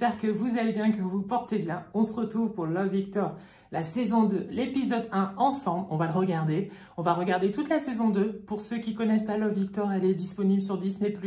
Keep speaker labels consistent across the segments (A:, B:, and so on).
A: j'espère que vous allez bien, que vous vous portez bien. On se retrouve pour Love Victor, la saison 2, l'épisode 1 ensemble. On va le regarder. On va regarder toute la saison 2. Pour ceux qui connaissent pas Love Victor, elle est disponible sur Disney+.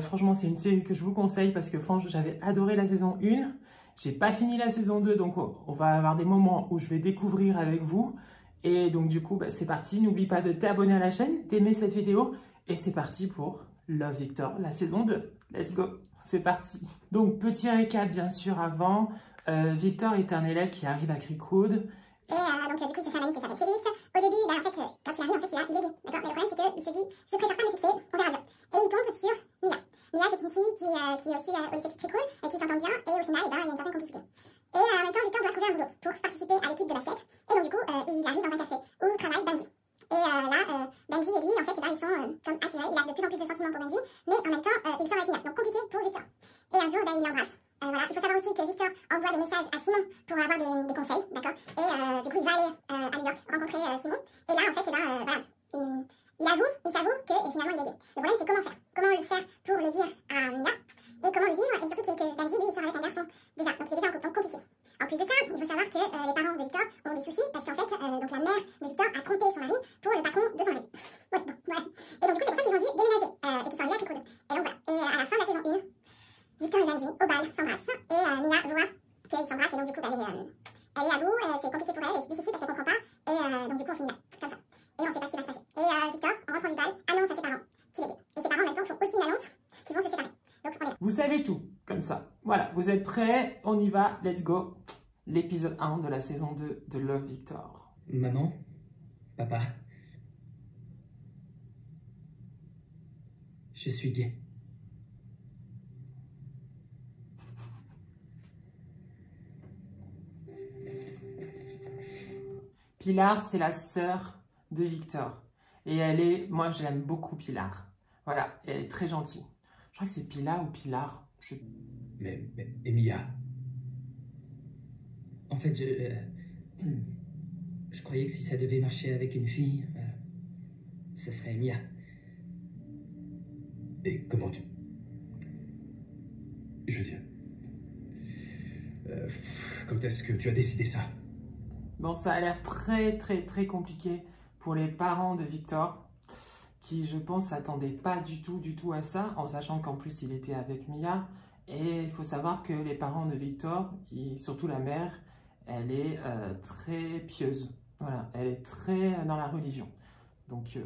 A: Franchement, c'est une série que je vous conseille parce que franchement, j'avais adoré la saison 1. J'ai pas fini la saison 2, donc on va avoir des moments où je vais découvrir avec vous. Et donc du coup, c'est parti. N'oublie pas de t'abonner à la chaîne, d'aimer cette vidéo. Et c'est parti pour Love Victor, la saison 2. Let's go, c'est parti. Donc petit récap bien sûr avant. Victor est un élève qui arrive à Creekwood.
B: Et donc du coup, c'est un ami qui s'appelle Félix. Au début, en fait, quand il arrive, en fait, il est gay. D'accord. Mais le problème, c'est qu'il se dit, je préfère pas me fixer, on verra bien. Et il tombe sur Mia. Mia, c'est une fille qui est aussi au lycée Creekwood et qui s'entend bien. Et au final, il y a une certaine complicité. Et en même temps, Victor doit trouver un boulot pour participer à l'équipe de basket. Et donc du coup, il arrive dans un café où travaille Benji. Et là, Benji et lui, en fait, là, ils sont comme attirés. Il a de plus en plus de sentiments pour Benji, mais en même temps, il sort avec Mia. Donc compliqué pour Victor. Et un jour, il l'embrasse. Voilà. Il faut savoir aussi que Victor envoie des messages à Simon pour avoir des conseils, d'accord. Et du coup, il va aller à New York rencontrer Simon. Et là, en fait, voilà, il s'avoue que finalement, il est gay. Le problème, c'est comment faire. Comment le faire pour le dire à Mia et comment le vivre. Et surtout que Benji, lui, il sort avec un garçon déjà. Donc, il est déjà en couple, donc compliqué. En plus de ça, il faut savoir que les parents de Victor ont des soucis parce qu'en fait, donc la mère de Victor a trompé son mari pour le patron de son mari. Ouais, bon, ouais. Et donc, du coup, c'est pour ça qu'ils ont dû déménager et qu'ils sont arrivés à Creekwood. Et donc, voilà. Et à la fin de la saison 1, Victor et Benji, au bal, s'embrassent. Et Mia voit qu'ils s'embrassent. Et donc, du coup, elle est à bout. C'est compliqué pour elle. C'est difficile parce qu'elle comprend pas. Et donc, du coup, on finit là. Comme ça. Et on sait pas ce qui va se passer. Et Victor, en rentrant du bal, annonce à ses parents qu'il est gay. Et ses parents, en même temps, font aussi une annonce qu'ils vont se séparer. Donc, on est là.
A: Vous savez tout, comme ça. Voilà, vous êtes prêts? On y va, let's go. L'épisode 1 de la saison 2 de Love Victor.
C: Maman, papa, je suis gay.
A: Pilar, c'est la sœur de Victor. Et elle est, moi je l'aime beaucoup Pilar. Voilà, elle est très gentille. Je crois que c'est Pilar ou Pilar.
D: Mais Mia.
C: En fait, je croyais que si ça devait marcher avec une fille, ce serait Mia.
D: Et comment tu... Je veux dire... quand est-ce que tu as décidé ça?
A: Bon, ça a l'air très compliqué pour les parents de Victor, qui je pense s'attendaient pas du tout à ça, en sachant qu'en plus il était avec Mia. Et il faut savoir que les parents de Victor, surtout la mère, elle est très pieuse. Voilà, elle est très dans la religion. Donc,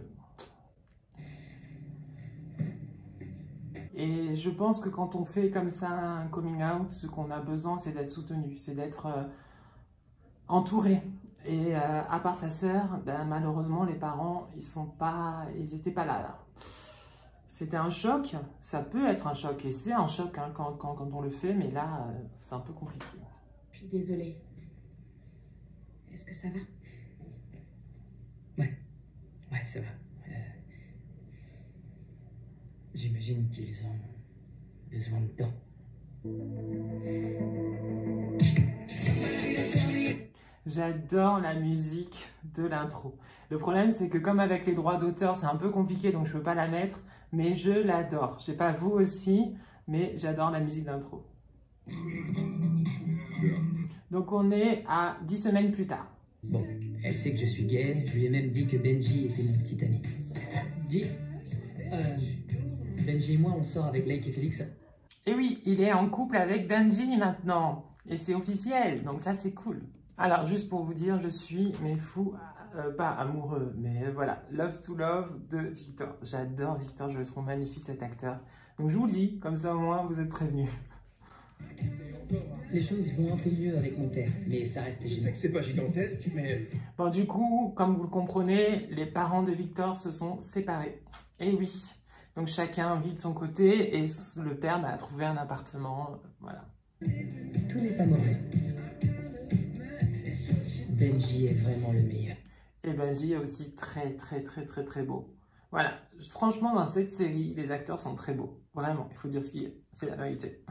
A: et je pense que quand on fait comme ça un coming out, ce qu'on a besoin, c'est d'être soutenu, c'est d'être entouré. Et à part sa sœur, malheureusement, les parents, ils étaient pas là. C'était un choc, ça peut être un choc, et c'est un choc hein, quand on le fait, mais là, c'est un peu compliqué.
E: Je suis désolée. Est-ce que ça va?
C: Ouais, ça va. J'imagine qu'ils ont besoin de temps.
A: J'adore la musique de l'intro. Le problème, c'est que comme avec les droits d'auteur, c'est un peu compliqué, donc je ne peux pas la mettre, mais je l'adore. Je ne sais pas vous aussi, mais j'adore la musique d'intro. Donc on est à 10 semaines plus tard.
C: Bon, elle sait que je suis gay, je lui ai même dit que Benji était mon petit ami. Dis, Benji et moi, on sort avec Lake et Félix.
A: Et oui, il est en couple avec Benji maintenant. Et c'est officiel, donc ça c'est cool. Alors, juste pour vous dire, je suis, mais fou, pas amoureux, mais voilà, love to love de Victor. J'adore Victor, je le trouve magnifique cet acteur. Donc je vous le dis, comme ça au moins vous êtes prévenus.
C: Les choses vont un peu mieux avec mon père, mais ça reste
D: Je sais que c'est pas gigantesque, mais...
A: Bon, du coup, comme vous le comprenez, les parents de Victor se sont séparés. Et oui, donc chacun vit de son côté et le père a trouvé un appartement, voilà.
C: Tout n'est pas mauvais. Benji est vraiment le meilleur.
A: Et Benji est aussi très beau. Voilà, franchement dans cette série, les acteurs sont très beaux. Vraiment, il faut dire ce qu'il y a, c'est la vérité.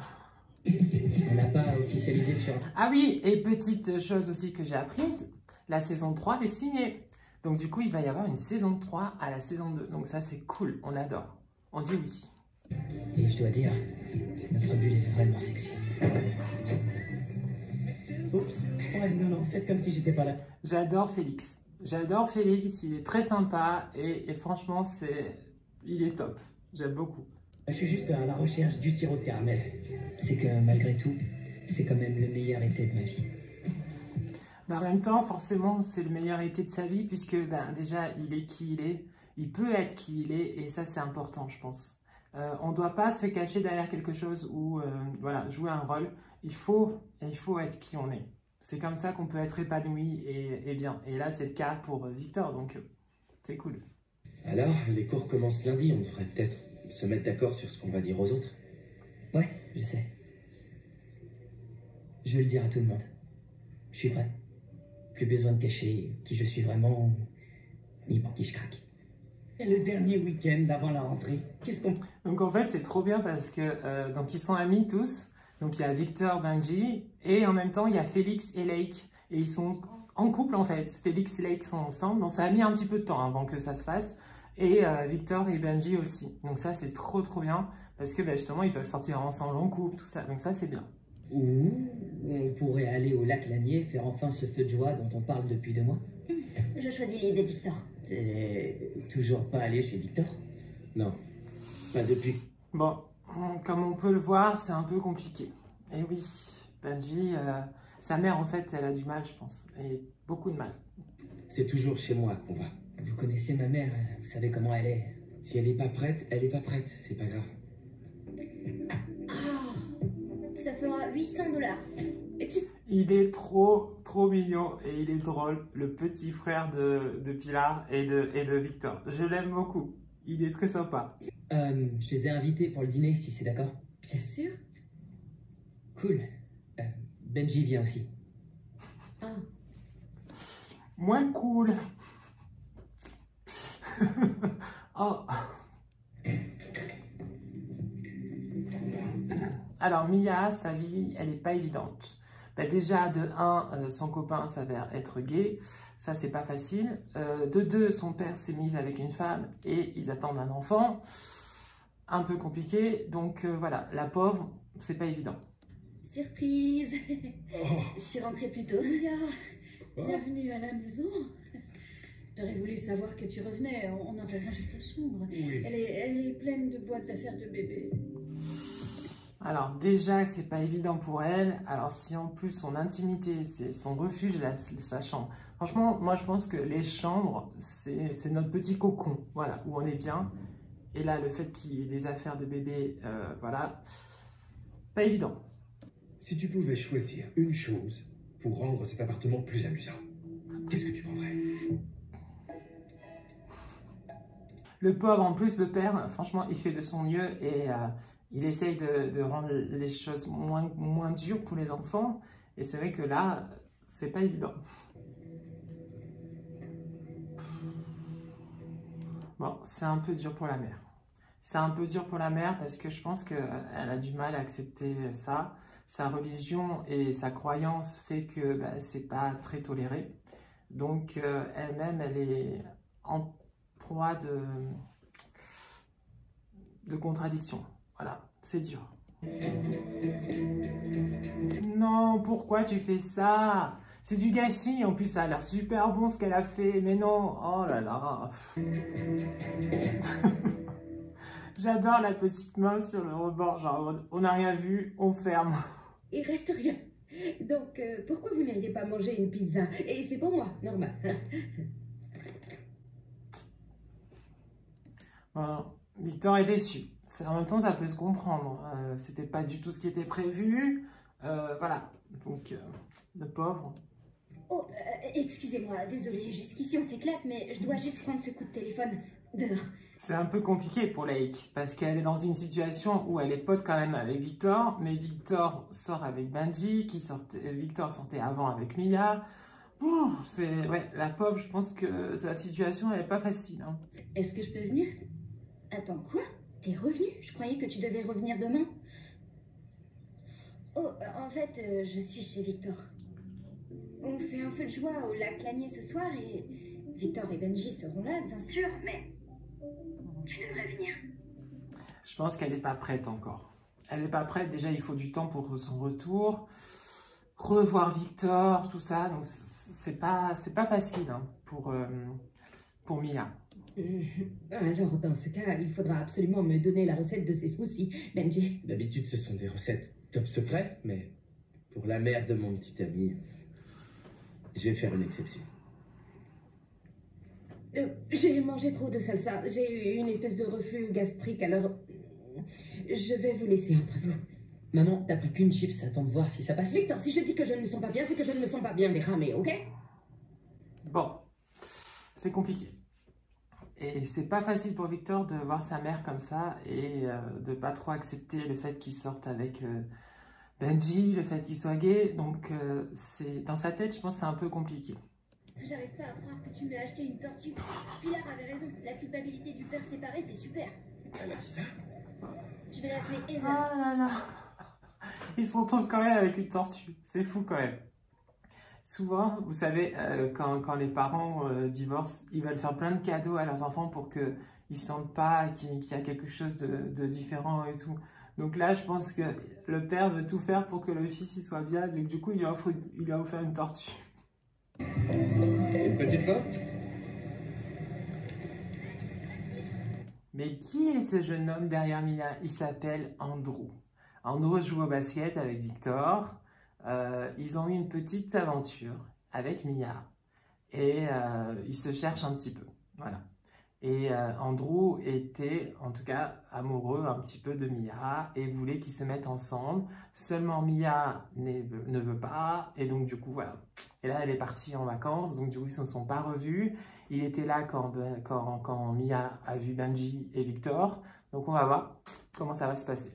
C: On n'a pas officialisé sur...
A: Ah oui, et petite chose aussi que j'ai apprise, la saison 3 est signée. Donc du coup, il va y avoir une saison 3 à la saison 2. Donc ça, c'est cool, on adore. On dit oui.
C: Et je dois dire, notre bulle est vraiment sexy.
E: Oups. Ouais, non, faites comme si j'étais pas là.
A: J'adore Félix. J'adore Félix, il est très sympa et franchement, il est top. J'aime beaucoup.
E: Je suis juste à la recherche du sirop de caramel.
C: C'est que malgré tout, c'est quand même le meilleur été de ma vie.
A: En même temps, forcément, c'est le meilleur été de sa vie puisque déjà, il est qui il est. Il peut être qui il est et ça, c'est important, je pense. On ne doit pas se cacher derrière quelque chose ou voilà, jouer un rôle. Il faut être qui on est. C'est comme ça qu'on peut être épanoui et bien. Et là, c'est le cas pour Victor, donc c'est cool.
D: Alors, les cours commencent lundi, on devrait peut-être se mettre d'accord sur ce qu'on va dire aux autres.
C: Ouais, je sais. Je vais le dire à tout le monde. Je suis prêt. Plus besoin de cacher qui je suis vraiment, ni pour qui je craque.
E: C'est le dernier week-end avant la rentrée. Qu'est-ce qu'on...
A: Donc en fait, c'est trop bien parce que donc ils sont amis tous. Donc il y a Victor, Benji et en même temps il y a Félix et Lake. Et ils sont en couple en fait. Félix et Lake sont ensemble. Donc ça a mis un petit peu de temps avant que ça se fasse. Et Victor et Benji aussi. Donc ça c'est trop bien parce que justement ils peuvent sortir ensemble en couple, tout ça. Donc ça c'est bien.
C: Ou on pourrait aller au lac Lanier faire enfin ce feu de joie dont on parle depuis 2 mois.
F: Je choisis l'idée de Victor.
C: T'es toujours pas allé chez Victor?
D: Non, pas depuis.
A: Bon, comme on peut le voir, c'est un peu compliqué. Et oui, Benji, sa mère en fait, elle a du mal, je pense. Et beaucoup de mal.
D: C'est toujours chez moi qu'on va.
C: Vous connaissez ma mère, vous savez comment elle est.
D: Si elle est pas prête, elle est pas prête, c'est pas grave.
F: Ça fera 800 $. Et tu...
A: Il est trop mignon et il est drôle, le petit frère de Pilar et de Victor. Je l'aime beaucoup, il est très sympa.
C: Je les ai invités pour le dîner, si c'est d'accord.
F: Bien sûr.
C: Cool. Benji vient aussi.
F: Ah.
A: Moins cool. Oh. Alors Mia, sa vie, elle n'est pas évidente. Déjà, de 1, son copain s'avère être gay. Ça, c'est pas facile. De 2, son père s'est mis avec une femme et ils attendent un enfant. Un peu compliqué. Donc voilà, la pauvre, c'est pas évident.
F: Surprise.
D: Oh.
F: Je suis rentrée plus tôt. Bienvenue à la maison. J'aurais voulu savoir que tu revenais. On aurait rangé ta chambre.
D: Oui.
F: Elle est pleine de boîtes d'affaires de bébé.
A: Alors déjà, c'est pas évident pour elle. Alors si en plus son intimité, c'est son refuge, sa chambre. Franchement, moi je pense que les chambres, c'est notre petit cocon, voilà, où on est bien. Et là, le fait qu'il y ait des affaires de bébé, voilà, pas évident.
D: Si tu pouvais choisir une chose pour rendre cet appartement plus amusant, qu'est-ce que tu prendrais?
A: Le pauvre, en plus, le père, franchement, il fait de son mieux et il essaye de rendre les choses moins dures pour les enfants. Et c'est vrai que là, c'est pas évident. Bon, c'est un peu dur pour la mère. C'est un peu dur pour la mère parce que je pense qu'elle a du mal à accepter ça. Sa religion et sa croyance fait que c'est pas très toléré. Donc, elle-même, elle est en proie de contradictions. Voilà, c'est dur. Non, pourquoi tu fais ça? C'est du gâchis. En plus, ça a l'air super bon ce qu'elle a fait. Mais non, oh là là. J'adore la petite main sur le rebord. Genre, on n'a rien vu, on ferme.
F: Il reste rien. Donc, pourquoi vous n'alliez pas manger une pizza? Et c'est pour moi, normal.
A: Bon, Victor est déçu. En même temps, ça peut se comprendre. C'était pas du tout ce qui était prévu. Voilà. Donc, le pauvre.
F: Oh, excusez-moi, désolée, jusqu'ici on s'éclate, mais je dois juste prendre ce coup de téléphone dehors.
A: C'est un peu compliqué pour Lake, parce qu'elle est dans une situation où elle est pote quand même avec Victor, mais Victor sort avec Benji, Victor sortait avant avec Mia. Ouais, la pauvre, je pense que la situation, elle est pas facile. Hein.
F: Est-ce que je peux venir? Attends, quoi? T'es revenu? Je croyais que tu devais revenir demain. Oh, en fait, je suis chez Victor. On fait un feu de joie au lac Lanier ce soir et Victor et Benji seront là, bien sûr, mais tu devrais venir.
A: Je pense qu'elle n'est pas prête encore. elle n'est pas prête. Déjà, il faut du temps pour son retour. Revoir Victor, tout ça. Donc, c'est pas facile hein, pour Mia.
E: Alors, dans ce cas, il faudra absolument me donner la recette de ces smoothies, Benji.
C: D'habitude, ce sont des recettes top secret, mais pour la mère de mon petit ami, je vais faire une exception.
E: J'ai mangé trop de salsa. J'ai eu une espèce de reflux gastrique, alors je vais vous laisser entre vous.
C: Maman, t'as pris qu'une chips, attends de voir si ça passe.
E: Victor, si je dis que je ne me sens pas bien, c'est que je ne me sens pas bien dérramé, ok?
A: Bon, c'est compliqué. Et c'est pas facile pour Victor de voir sa mère comme ça et de pas trop accepter le fait qu'il sorte avec Benji, le fait qu'il soit gay. Donc, dans sa tête, je pense que c'est un peu compliqué.
F: J'arrive pas à croire que tu lui as acheté une tortue. Pilar avait raison, la culpabilité du père séparé, c'est super.
D: Elle a dit ça?
F: Je vais l'appeler Eva.
A: Ah là là. Ils se retrouvent quand même avec une tortue. C'est fou quand même. Souvent, vous savez, quand les parents divorcent, ils veulent faire plein de cadeaux à leurs enfants pour qu'ils ne sentent pas qu'il y a quelque chose de différent et tout. Donc là, je pense que le père veut tout faire pour que le fils il soit bien. Donc, du coup, il lui a offert une tortue.
D: Une petite fois?
A: Mais qui est ce jeune homme derrière Mia? Il s'appelle Andrew. Andrew joue au basket avec Victor. Ils ont eu une petite aventure avec Mia. Et ils se cherchent un petit peu. Voilà. Et Andrew était, en tout cas, amoureux un petit peu de Mia et voulait qu'ils se mettent ensemble. Seulement Mia ne veut pas. Et donc, du coup, voilà. Et là, elle est partie en vacances. Donc, du coup, ils ne se sont pas revus. Il était là quand Mia a vu Benji et Victor. Donc, on va voir comment ça va se passer.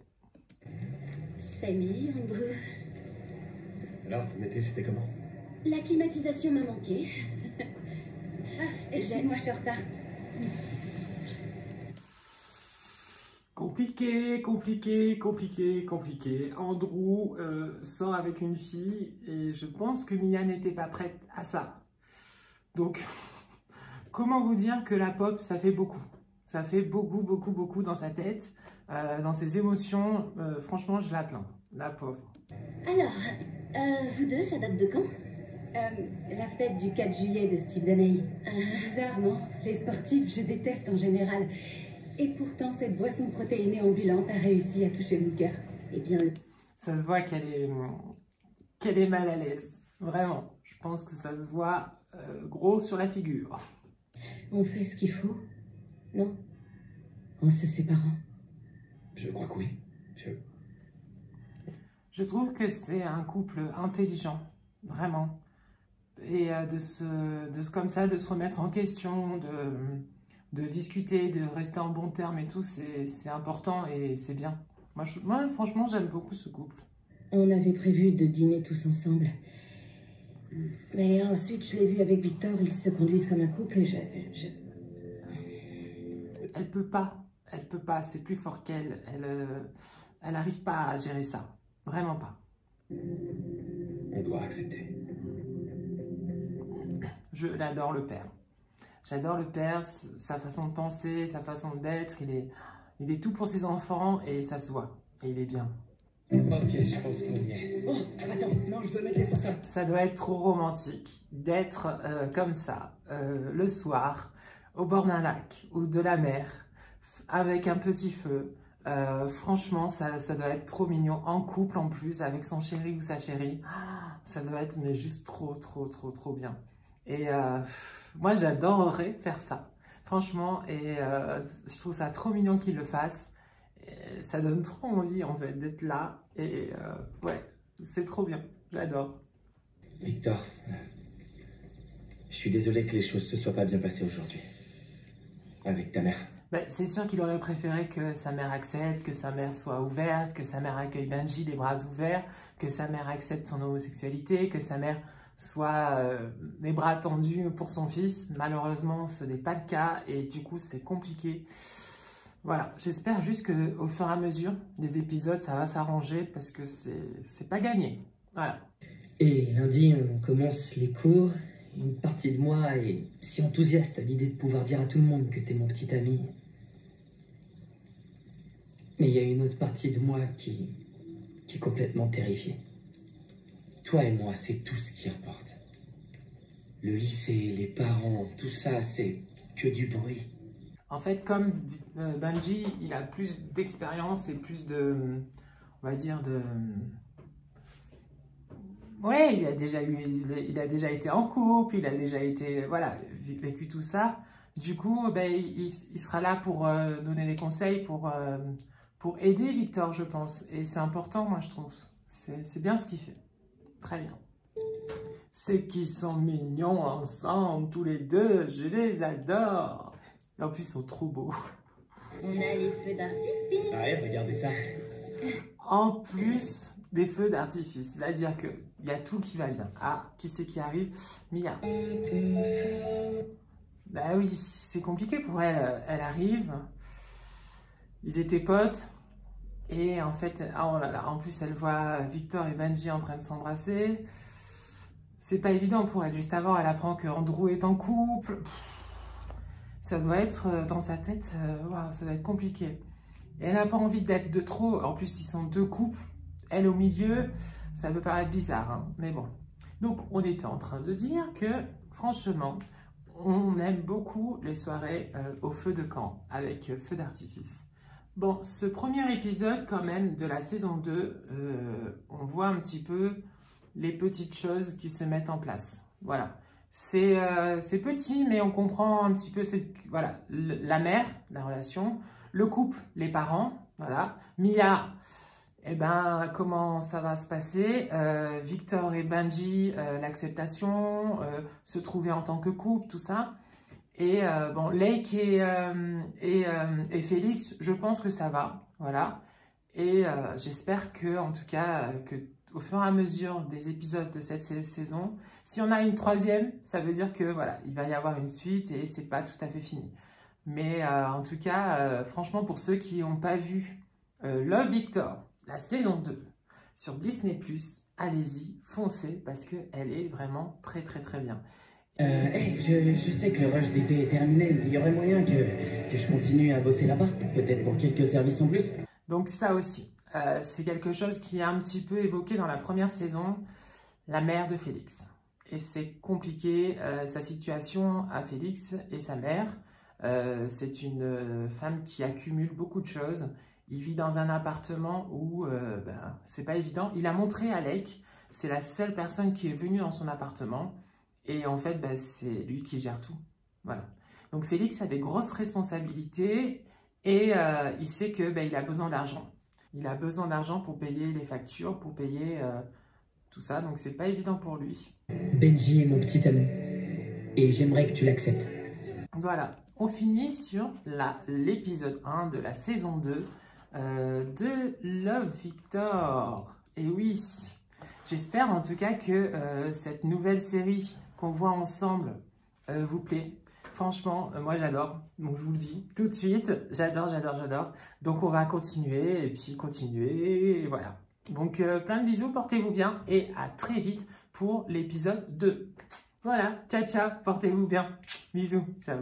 E: Salut, Andrew.
D: Alors, ton été, c'était comment?
E: La climatisation m'a manqué.
F: Excuse-moi, je suis en retard.
A: Compliqué. Andrew sort avec une fille et je pense que Mia n'était pas prête à ça. Donc, comment vous dire que la pop, ça fait beaucoup. Ça fait beaucoup dans sa tête, dans ses émotions. Franchement, je la plains, la pauvre.
E: Alors, vous deux, ça date de quand? La fête du 4 juillet de Steve Daney. Bizarre, non? Les sportifs, je déteste en général. Et pourtant, cette boisson protéinée ambulante a réussi à toucher mon cœur. Eh bien...
A: Ça se voit qu'elle est mal à l'aise. Vraiment. Je pense que ça se voit gros sur la figure.
E: On fait ce qu'il faut, non? En se séparant.
D: Je crois que oui.
A: Je trouve que c'est un couple intelligent. Vraiment. Et comme ça, de se remettre en question, de discuter, de rester en bon terme et tout, c'est important et c'est bien. Moi, franchement, j'aime beaucoup ce couple.
E: On avait prévu de dîner tous ensemble. Mais ensuite, je l'ai vu avec Victor, ils se conduisent comme un couple et
A: Elle peut pas, c'est plus fort qu'elle. Elle n'arrive pas à gérer ça. Vraiment pas.
D: On doit accepter.
A: Je l'adore, le père. J'adore le père, sa façon de penser, sa façon d'être. Il est tout pour ses enfants et ça se voit. Et il est bien.
C: Ok, je pense qu'on y est. Oh, attends, non, je dois mettre les ça.
A: Ça doit être trop romantique d'être comme ça, le soir, au bord d'un lac ou de la mer, avec un petit feu. Franchement, ça doit être trop mignon, en couple en plus, avec son chéri ou sa chérie. Ça doit être mais juste trop bien. Et moi, j'adorerais faire ça, franchement, et je trouve ça trop mignon qu'il le fasse. Et ça donne trop envie, en fait, d'être là, et ouais, c'est trop bien, j'adore.
C: Victor, je suis désolé que les choses se soient pas bien passées aujourd'hui. Avec ta mère.
A: Ben, c'est sûr qu'il aurait préféré que sa mère accepte, que sa mère soit ouverte, que sa mère accueille Benji les bras ouverts, que sa mère accepte son homosexualité, que sa mère soit les bras tendus pour son fils. Malheureusement, ce n'est pas le cas et du coup, c'est compliqué. Voilà, j'espère juste qu'au fur et à mesure des épisodes, ça va s'arranger parce que c'est pas gagné. Voilà.
C: Et lundi, on commence les cours. Une partie de moi est si enthousiaste à l'idée de pouvoir dire à tout le monde que t'es mon petit ami.
G: Mais il y a une autre partie de moi qui est complètement terrifiée.
C: Toi et moi, c'est tout ce qui importe. Le lycée, les parents, tout ça, c'est que du bruit.
A: En fait, comme Benji, il a plus d'expérience et plus de, on va dire, ouais, il a déjà été en couple, il a déjà été, voilà, vécu tout ça. Du coup, ben, il sera là pour donner des conseils, pour aider Victor, je pense. Et c'est important, moi, je trouve. C'est bien ce qu'il fait. Très bien. C'est qu'ils sont mignons ensemble, tous les deux. Je les adore. Et en plus, ils sont trop beaux.
F: On a les feux d'artifice.
C: Ah ouais, regardez ça.
A: En plus des feux d'artifice. C'est-à-dire qu'il y a tout qui va bien. Ah, qui c'est qui arrive? Mia. Bah oui, c'est compliqué pour elle. Elle arrive. Ils étaient potes. Et en fait, oh là là, en plus, elle voit Victor et Benji en train de s'embrasser. C'est pas évident pour elle. Juste avant, elle apprend que Andrew est en couple. Ça doit être dans sa tête, wow, ça doit être compliqué. Et elle n'a pas envie d'être de trop. En plus, ils sont deux couples. Elle au milieu, ça peut paraître bizarre, hein, mais bon. Donc, on était en train de dire que, franchement, on aime beaucoup les soirées au feu de camp, avec feu d'artifice. Bon, ce premier épisode, quand même, de la saison 2, on voit un petit peu les petites choses qui se mettent en place. Voilà. C'est petit, mais on comprend un petit peu voilà, la mère, la relation, le couple, les parents, voilà. Mia, eh ben, comment ça va se passer, Victor et Benji, l'acceptation, se trouver en tant que couple, tout ça. Et bon, Lake et Félix, je pense que ça va, voilà. Et j'espère que, en tout cas, au fur et à mesure des épisodes de cette saison, si on a une troisième, ça veut dire que voilà, il va y avoir une suite et c'est pas tout à fait fini. Mais en tout cas, franchement, pour ceux qui n'ont pas vu Love Victor, la saison 2 sur Disney+, allez-y, foncez parce qu'elle est vraiment très très très bien.
G: Hey, je sais que le rush d'été est terminé, mais il y aurait moyen que je continue à bosser là-bas, peut-être pour quelques services en plus.
A: Donc ça aussi, c'est quelque chose qui est un petit peu évoqué dans la première saison, la mère de Félix. Et c'est compliqué, sa situation à Félix et sa mère. C'est une femme qui accumule beaucoup de choses. Il vit dans un appartement où c'est pas évident. Il a montré à Lake, c'est la seule personne qui est venue dans son appartement. Et en fait, c'est lui qui gère tout. Voilà. Donc Félix a des grosses responsabilités et il sait que il a besoin d'argent. Il a besoin d'argent pour payer les factures, pour payer tout ça. Donc c'est pas évident pour lui.
G: Benji est mon petit ami et j'aimerais que tu l'acceptes.
A: Voilà. On finit sur l'épisode 1 de la saison 2 de Love Victor. Et oui, j'espère en tout cas que cette nouvelle série qu'on voit ensemble vous plaît. Franchement, moi j'adore. Donc je vous le dis tout de suite, j'adore, j'adore, j'adore. Donc on va continuer et puis continuer, et voilà. Donc plein de bisous, portez-vous bien et à très vite pour l'épisode 2. Voilà, ciao ciao, portez-vous bien. Bisous, ciao.